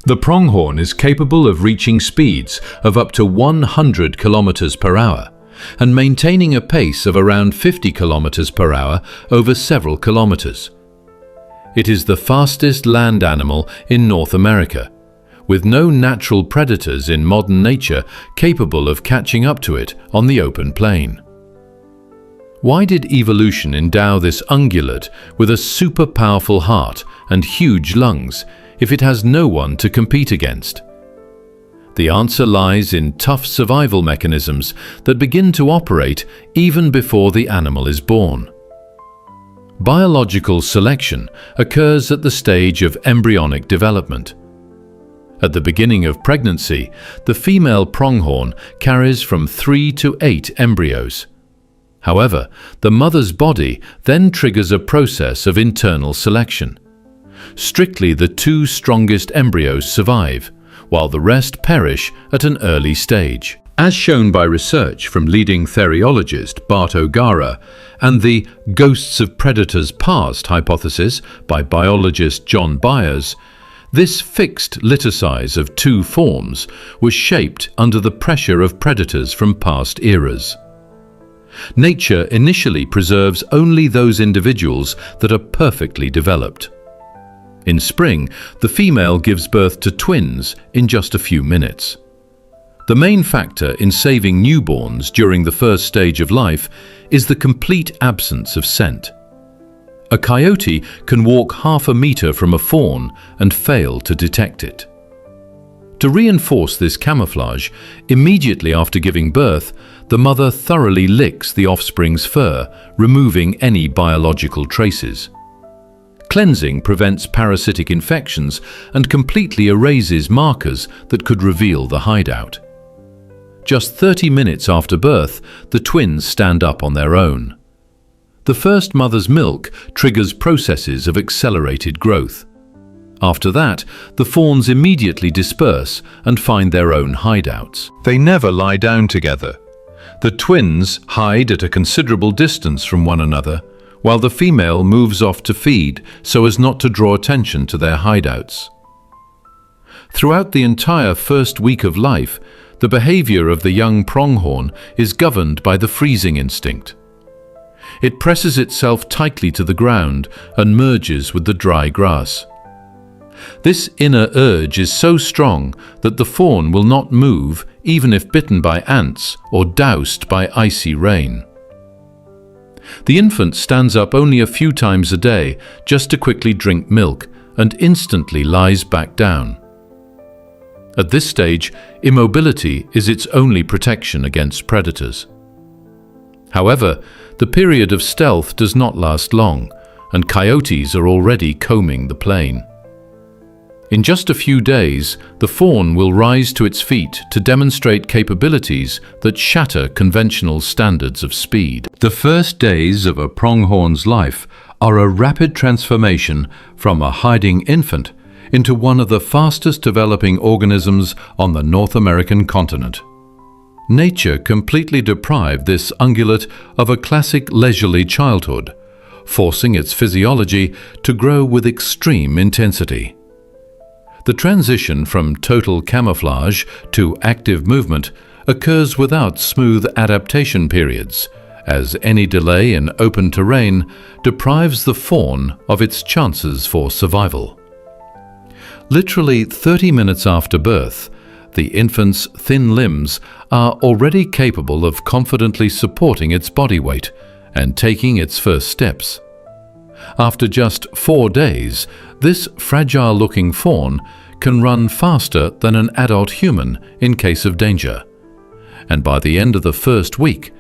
The pronghorn is capable of reaching speeds of up to 100 kilometers per hour and maintaining a pace of around 50 kilometers per hour over several kilometers. It is the fastest land animal in North America, with no natural predators in modern nature capable of catching up to it on the open plain. Why did evolution endow this ungulate with a super powerful heart and huge lungs if it has no one to compete against? The answer lies in tough survival mechanisms that begin to operate even before the animal is born. Biological selection occurs at the stage of embryonic development. At the beginning of pregnancy, the female pronghorn carries from 3 to 8 embryos. However, the mother's body then triggers a process of internal selection. Strictly, the 2 strongest embryos survive, while the rest perish at an early stage. As shown by research from leading theriologist Bart O'Gara and the "ghosts of predators past" hypothesis by biologist John Byers, this fixed litter size of 2 forms was shaped under the pressure of predators from past eras. Nature initially preserves only those individuals that are perfectly developed. In spring, the female gives birth to twins in just a few minutes. The main factor in saving newborns during the first stage of life is the complete absence of scent. A coyote can walk half a meter from a fawn and fail to detect it. To reinforce this camouflage, immediately after giving birth, the mother thoroughly licks the offspring's fur, removing any biological traces. Cleansing prevents parasitic infections and completely erases markers that could reveal the hideout. Just 30 minutes after birth, the twins stand up on their own. The first mother's milk triggers processes of accelerated growth. After that, the fawns immediately disperse and find their own hideouts. They never lie down together. The twins hide at a considerable distance from one another, while the female moves off to feed so as not to draw attention to their hideouts. Throughout the entire first week of life, the behavior of the young pronghorn is governed by the freezing instinct. It presses itself tightly to the ground and merges with the dry grass. This inner urge is so strong that the fawn will not move even if bitten by ants or doused by icy rain. The infant stands up only a few times a day just to quickly drink milk and instantly lies back down. At this stage, immobility is its only protection against predators. However, the period of stealth does not last long, and coyotes are already combing the plain. In just a few days, the fawn will rise to its feet to demonstrate capabilities that shatter conventional standards of speed. The first days of a pronghorn's life are a rapid transformation from a hiding infant into one of the fastest developing organisms on the North American continent. Nature completely deprived this ungulate of a classic leisurely childhood, forcing its physiology to grow with extreme intensity. The transition from total camouflage to active movement occurs without smooth adaptation periods, as any delay in open terrain deprives the fawn of its chances for survival. Literally 30 minutes after birth, the infant's thin limbs are already capable of confidently supporting its body weight and taking its first steps. After just 4 days, this fragile-looking fawn can run faster than an adult human in case of danger, and by the end of the first week,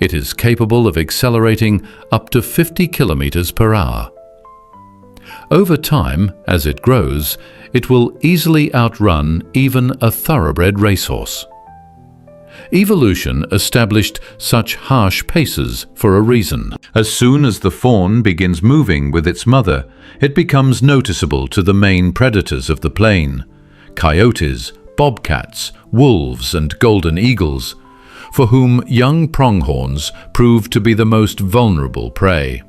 it is capable of accelerating up to 50 kilometers per hour. Over time, as it grows, it will easily outrun even a thoroughbred racehorse. Evolution established such harsh paces for a reason. As soon as the fawn begins moving with its mother, it becomes noticeable to the main predators of the plain: coyotes, bobcats, wolves, and golden eagles, for whom young pronghorns prove to be the most vulnerable prey.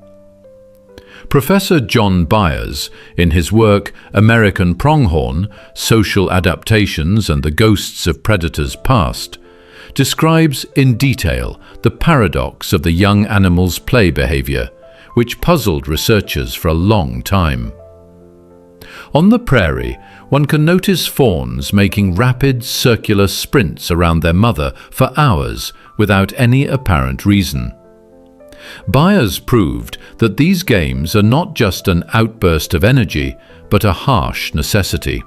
Professor John Byers, in his work American Pronghorn, Social Adaptations and the Ghosts of Predators Past, describes in detail the paradox of the young animal's play behavior, which puzzled researchers for a long time. On the prairie, one can notice fawns making rapid circular sprints around their mother for hours without any apparent reason. Byers proved that these games are not just an outburst of energy, but a harsh necessity.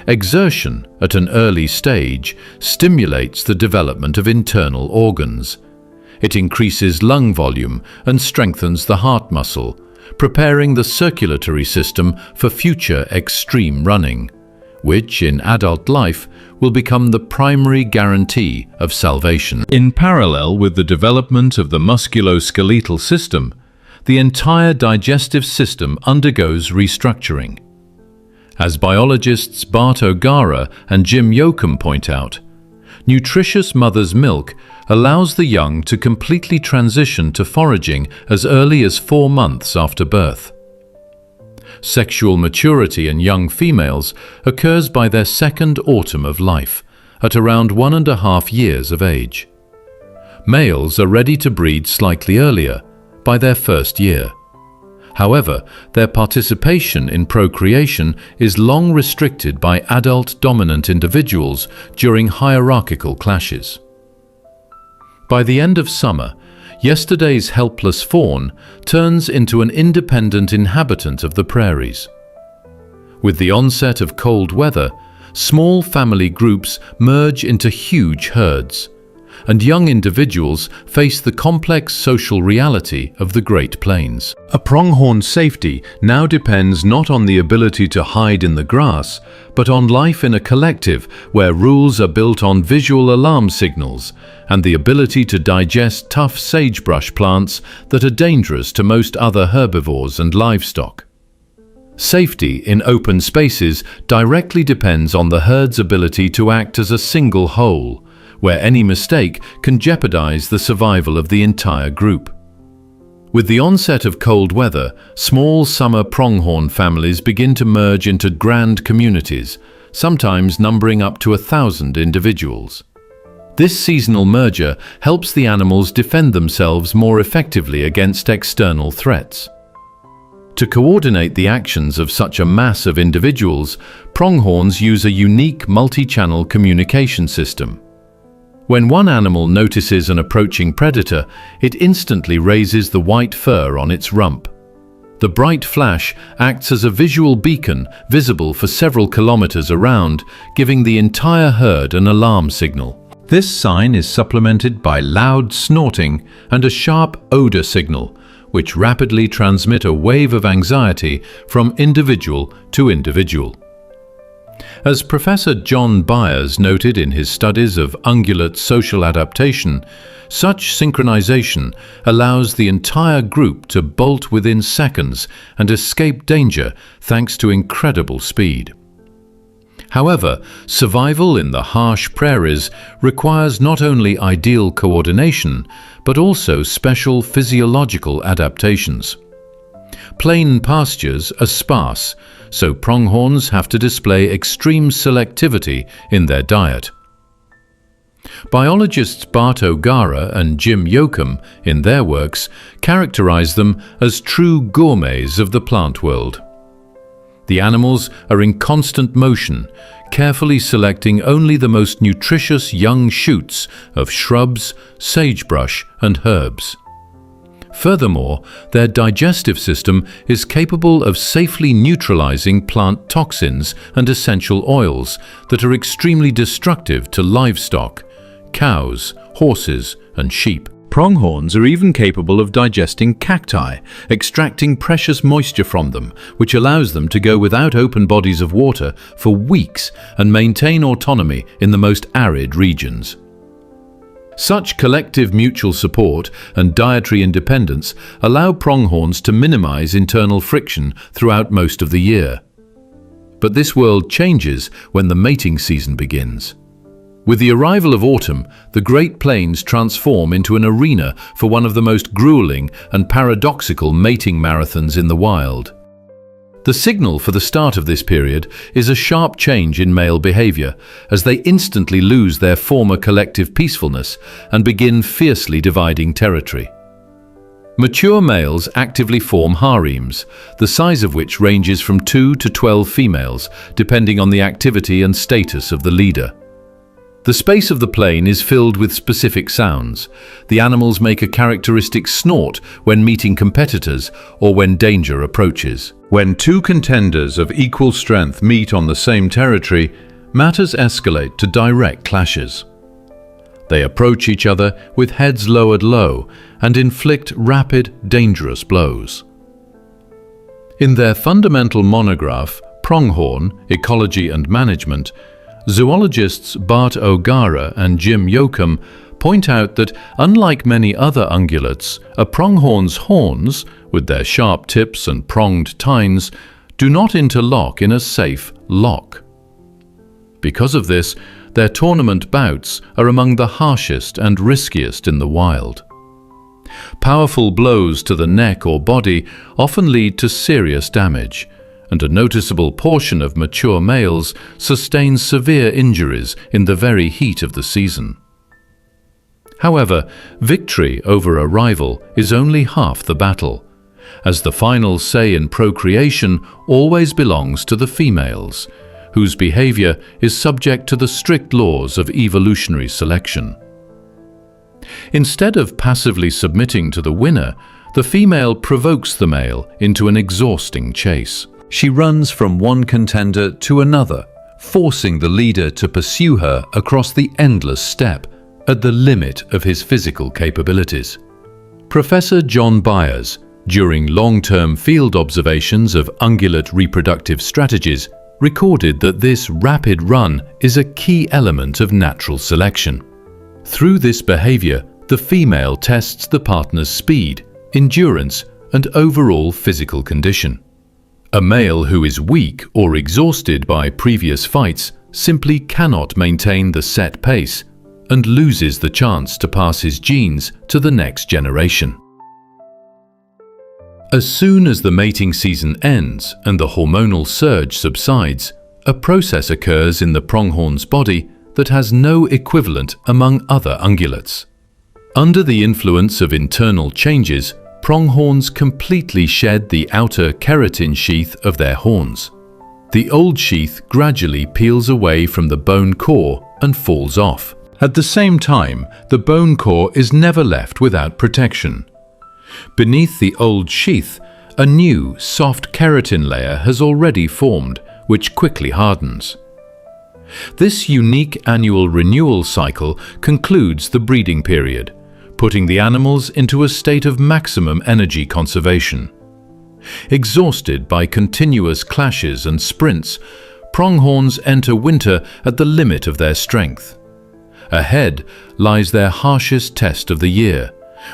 Exertion at an early stage stimulates the development of internal organs. It increases lung volume and strengthens the heart muscle, preparing the circulatory system for future extreme running, which in adult life will become the primary guarantee of salvation. In parallel with the development of the musculoskeletal system, the entire digestive system undergoes restructuring. As biologists Bart O'Gara and Jim Yoakum point out, nutritious mother's milk allows the young to completely transition to foraging as early as 4 months after birth. Sexual maturity in young females occurs by their second autumn of life, at around 1.5 years of age. Males are ready to breed slightly earlier, by their first year. However, their participation in procreation is long restricted by adult dominant individuals during hierarchical clashes. By the end of summer, yesterday's helpless fawn turns into an independent inhabitant of the prairies. With the onset of cold weather, small family groups merge into huge herds, and young individuals face the complex social reality of the Great Plains. A pronghorn's safety now depends not on the ability to hide in the grass, but on life in a collective where rules are built on visual alarm signals and the ability to digest tough sagebrush plants that are dangerous to most other herbivores and livestock. Safety in open spaces directly depends on the herd's ability to act as a single whole, where any mistake can jeopardize the survival of the entire group. With the onset of cold weather, small summer pronghorn families begin to merge into grand communities, sometimes numbering up to 1,000 individuals. This seasonal merger helps the animals defend themselves more effectively against external threats. To coordinate the actions of such a mass of individuals, pronghorns use a unique multi-channel communication system. When one animal notices an approaching predator, it instantly raises the white fur on its rump. The bright flash acts as a visual beacon visible for several kilometers around, giving the entire herd an alarm signal. This sign is supplemented by loud snorting and a sharp odor signal, which rapidly transmit a wave of anxiety from individual to individual. As Professor John Byers noted in his studies of ungulate social adaptation, such synchronization allows the entire group to bolt within seconds and escape danger thanks to incredible speed. However, survival in the harsh prairies requires not only ideal coordination, but also special physiological adaptations. Plain pastures are sparse, so pronghorns have to display extreme selectivity in their diet. Biologists Bart O'Gara and Jim Yoakum, in their works, characterize them as true gourmets of the plant world. The animals are in constant motion, carefully selecting only the most nutritious young shoots of shrubs, sagebrush, and herbs. Furthermore, their digestive system is capable of safely neutralizing plant toxins and essential oils that are extremely destructive to livestock, cows, horses, and sheep. Pronghorns are even capable of digesting cacti, extracting precious moisture from them, which allows them to go without open bodies of water for weeks and maintain autonomy in the most arid regions. Such collective mutual support and dietary independence allow pronghorns to minimize internal friction throughout most of the year. But this world changes when the mating season begins. With the arrival of autumn, the Great Plains transform into an arena for one of the most grueling and paradoxical mating marathons in the wild. The signal for the start of this period is a sharp change in male behavior, as they instantly lose their former collective peacefulness and begin fiercely dividing territory. Mature males actively form harems, the size of which ranges from 2 to 12 females, depending on the activity and status of the leader. The space of the plain is filled with specific sounds. The animals make a characteristic snort when meeting competitors or when danger approaches. When two contenders of equal strength meet on the same territory, matters escalate to direct clashes. They approach each other with heads lowered low and inflict rapid, dangerous blows. In their fundamental monograph, Pronghorn, Ecology and Management, zoologists Bart O'Gara and Jim Yoakum point out that, unlike many other ungulates, a pronghorn's horns, with their sharp tips and pronged tines, do not interlock in a safe lock. Because of this, their tournament bouts are among the harshest and riskiest in the wild. Powerful blows to the neck or body often lead to serious damage, and a noticeable portion of mature males sustain severe injuries in the very heat of the season. However, victory over a rival is only half the battle, as the final say in procreation always belongs to the females, whose behavior is subject to the strict laws of evolutionary selection. Instead of passively submitting to the winner, the female provokes the male into an exhausting chase. She runs from one contender to another, forcing the leader to pursue her across the endless steppe at the limit of his physical capabilities. Professor John Byers, during long-term field observations of ungulate reproductive strategies, recorded that this rapid run is a key element of natural selection. Through this behavior, the female tests the partner's speed, endurance, and overall physical condition. A male who is weak or exhausted by previous fights simply cannot maintain the set pace and loses the chance to pass his genes to the next generation. As soon as the mating season ends and the hormonal surge subsides, a process occurs in the pronghorn's body that has no equivalent among other ungulates. Under the influence of internal changes, pronghorns completely shed the outer keratin sheath of their horns. The old sheath gradually peels away from the bone core and falls off. At the same time, the bone core is never left without protection. Beneath the old sheath, a new, soft keratin layer has already formed, which quickly hardens. This unique annual renewal cycle concludes the breeding period, putting the animals into a state of maximum energy conservation. Exhausted by continuous clashes and sprints, pronghorns enter winter at the limit of their strength. Ahead lies their harshest test of the year,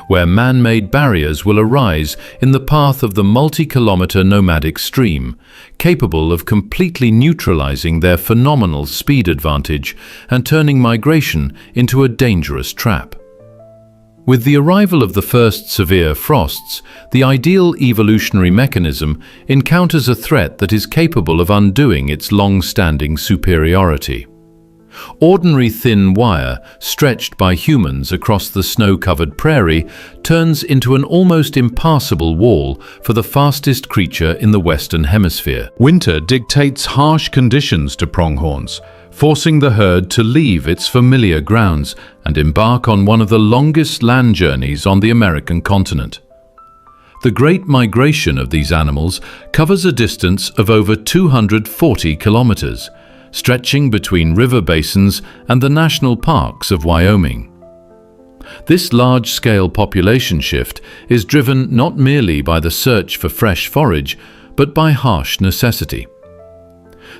where man-made barriers will arise in the path of the multi-kilometer nomadic stream, capable of completely neutralizing their phenomenal speed advantage and turning migration into a dangerous trap. With the arrival of the first severe frosts, the ideal evolutionary mechanism encounters a threat that is capable of undoing its long-standing superiority. Ordinary thin wire, stretched by humans across the snow-covered prairie, turns into an almost impassable wall for the fastest creature in the Western Hemisphere. Winter dictates harsh conditions to pronghorns, forcing the herd to leave its familiar grounds and embark on one of the longest land journeys on the American continent. The Great Migration of these animals covers a distance of over 240 kilometers, stretching between river basins and the national parks of Wyoming. This large-scale population shift is driven not merely by the search for fresh forage, but by harsh necessity.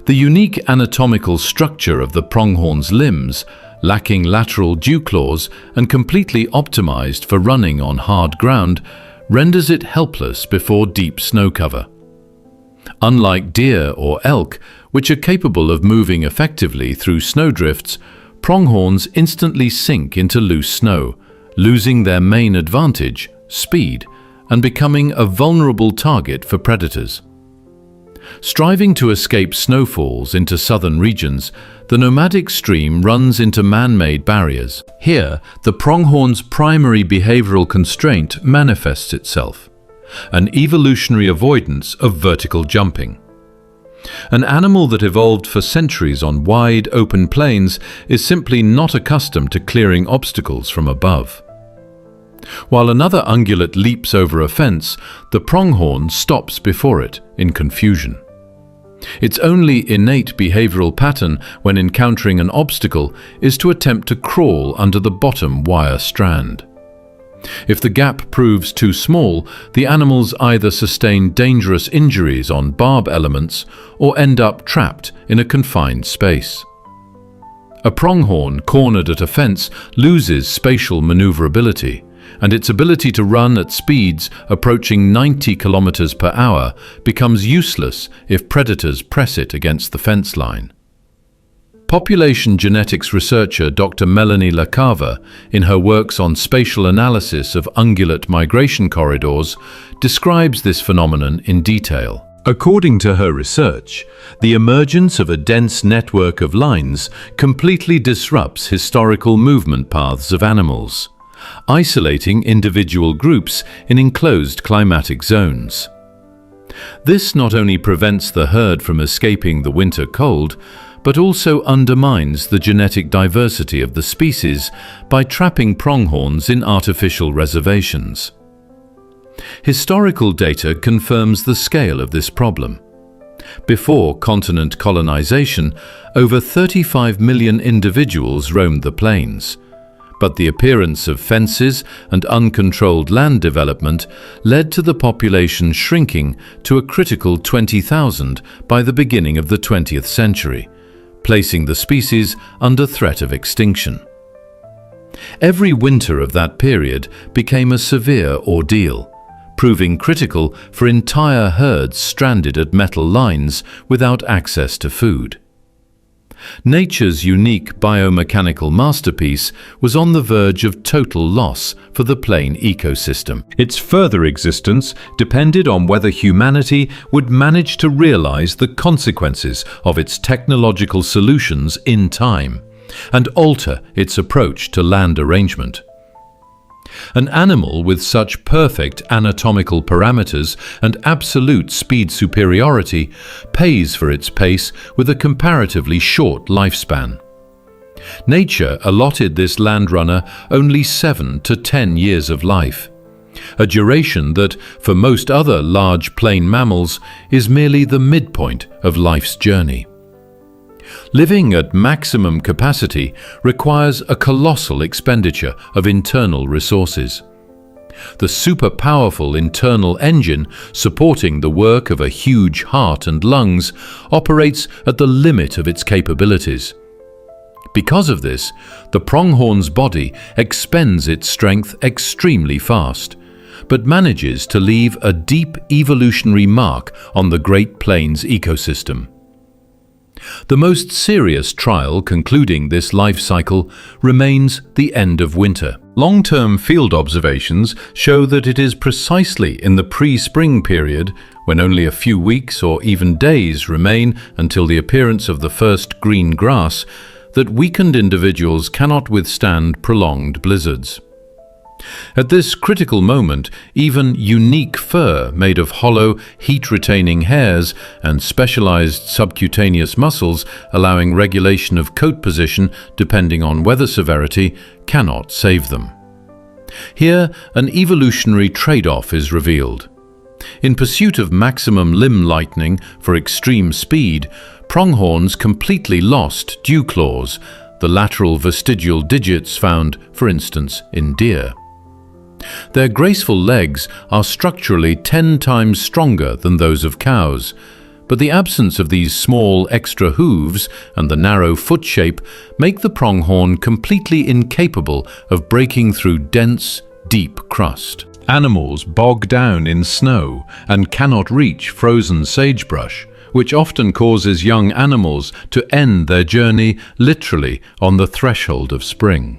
The unique anatomical structure of the pronghorn's limbs, lacking lateral dew claws and completely optimized for running on hard ground, renders it helpless before deep snow cover. Unlike deer or elk, which are capable of moving effectively through snowdrifts, pronghorns instantly sink into loose snow, losing their main advantage, speed, and becoming a vulnerable target for predators. Striving to escape snowfalls into southern regions, the nomadic stream runs into man-made barriers. Here, the pronghorn's primary behavioral constraint manifests itself: an evolutionary avoidance of vertical jumping. An animal that evolved for centuries on wide, open plains is simply not accustomed to clearing obstacles from above. While another ungulate leaps over a fence, the pronghorn stops before it in confusion. Its only innate behavioral pattern when encountering an obstacle is to attempt to crawl under the bottom wire strand. If the gap proves too small, the animals either sustain dangerous injuries on barb elements or end up trapped in a confined space. A pronghorn cornered at a fence loses spatial maneuverability, and its ability to run at speeds approaching 90 kilometers per hour becomes useless if predators press it against the fence line. Population genetics researcher Dr. Melanie LaCava, in her works on spatial analysis of ungulate migration corridors, describes this phenomenon in detail. According to her research, the emergence of a dense network of lines completely disrupts historical movement paths of animals, isolating individual groups in enclosed climatic zones. This not only prevents the herd from escaping the winter cold, but also undermines the genetic diversity of the species by trapping pronghorns in artificial reservations. Historical data confirms the scale of this problem. Before continent colonization, over 35 million individuals roamed the plains, but the appearance of fences and uncontrolled land development led to the population shrinking to a critical 20,000 by the beginning of the 20th century, placing the species under threat of extinction. Every winter of that period became a severe ordeal, proving critical for entire herds stranded at metal lines without access to food. Nature's unique biomechanical masterpiece was on the verge of total loss for the plain ecosystem. Its further existence depended on whether humanity would manage to realize the consequences of its technological solutions in time and alter its approach to land arrangement. An animal with such perfect anatomical parameters and absolute speed superiority pays for its pace with a comparatively short lifespan. Nature allotted this landrunner only 7 to 10 years of life, a duration that, for most other large plain mammals, is merely the midpoint of life's journey. Living at maximum capacity requires a colossal expenditure of internal resources. The super-powerful internal engine supporting the work of a huge heart and lungs operates at the limit of its capabilities. Because of this, the pronghorn's body expends its strength extremely fast, but manages to leave a deep evolutionary mark on the Great Plains ecosystem. The most serious trial concluding this life cycle remains the end of winter. Long-term field observations show that it is precisely in the pre-spring period, when only a few weeks or even days remain until the appearance of the first green grass, that weakened individuals cannot withstand prolonged blizzards. At this critical moment, even unique fur made of hollow, heat-retaining hairs and specialized subcutaneous muscles allowing regulation of coat position depending on weather severity cannot save them. Here, an evolutionary trade-off is revealed. In pursuit of maximum limb lightening for extreme speed, pronghorns completely lost dew claws, the lateral vestigial digits found, for instance, in deer. Their graceful legs are structurally 10 times stronger than those of cows, but the absence of these small extra hooves and the narrow foot shape make the pronghorn completely incapable of breaking through dense, deep crust. Animals bog down in snow and cannot reach frozen sagebrush, which often causes young animals to end their journey literally on the threshold of spring.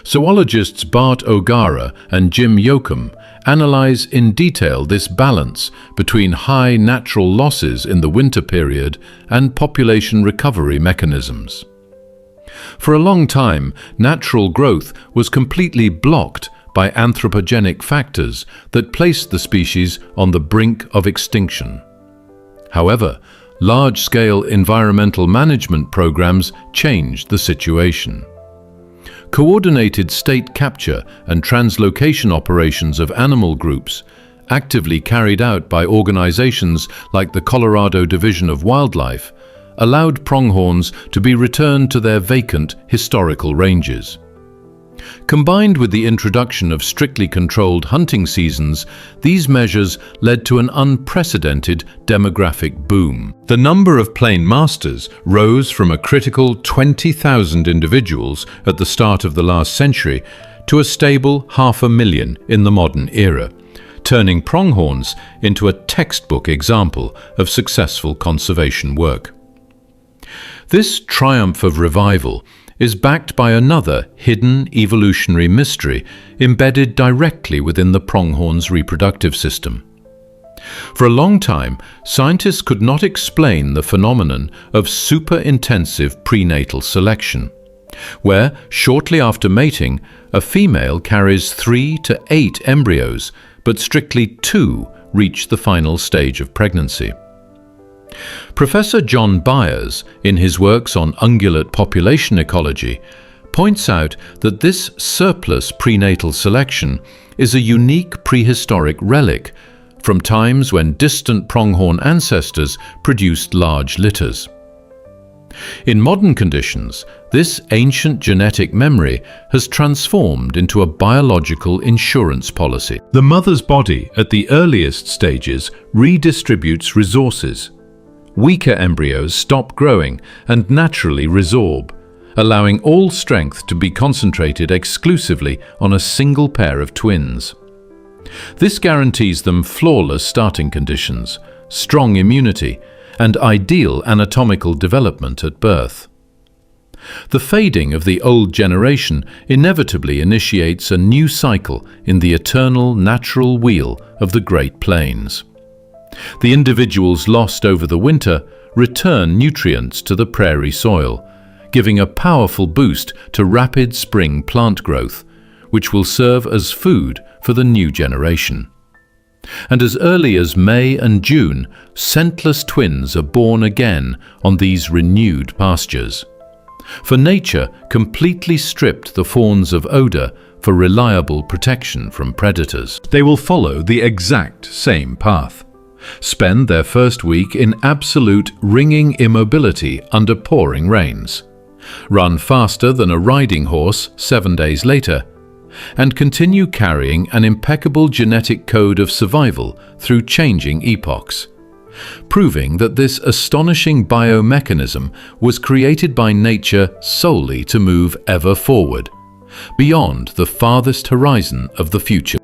Zoologists Bart O'Gara and Jim Yoakum analyze in detail this balance between high natural losses in the winter period and population recovery mechanisms. For a long time, natural growth was completely blocked by anthropogenic factors that placed the species on the brink of extinction. However, large-scale environmental management programs changed the situation. Coordinated state capture and translocation operations of animal groups, actively carried out by organizations like the Colorado Division of Wildlife, allowed pronghorns to be returned to their vacant historical ranges. Combined with the introduction of strictly controlled hunting seasons, these measures led to an unprecedented demographic boom. The number of plain masters rose from a critical 20,000 individuals at the start of the last century to a stable 500,000 in the modern era, turning pronghorns into a textbook example of successful conservation work. This triumph of revival is backed by another hidden evolutionary mystery embedded directly within the pronghorn's reproductive system. For a long time, scientists could not explain the phenomenon of super-intensive prenatal selection, where, shortly after mating, a female carries 3 to 8 embryos, but strictly 2 reach the final stage of pregnancy. Professor John Byers, in his works on ungulate population ecology, points out that this surplus prenatal selection is a unique prehistoric relic from times when distant pronghorn ancestors produced large litters. In modern conditions, this ancient genetic memory has transformed into a biological insurance policy. The mother's body at the earliest stages redistributes resources. Weaker embryos stop growing and naturally resorb, allowing all strength to be concentrated exclusively on a single pair of twins. This guarantees them flawless starting conditions, strong immunity, and ideal anatomical development at birth. The fading of the old generation inevitably initiates a new cycle in the eternal natural wheel of the Great Plains. The individuals lost over the winter return nutrients to the prairie soil, giving a powerful boost to rapid spring plant growth, which will serve as food for the new generation. And as early as May and June, scentless twins are born again on these renewed pastures. For nature completely stripped the fawns of odor for reliable protection from predators. They will follow the exact same path. Spend their first week in absolute ringing immobility under pouring rains, run faster than a riding horse 7 days later, and continue carrying an impeccable genetic code of survival through changing epochs, proving that this astonishing biomechanism was created by nature solely to move ever forward, beyond the farthest horizon of the future.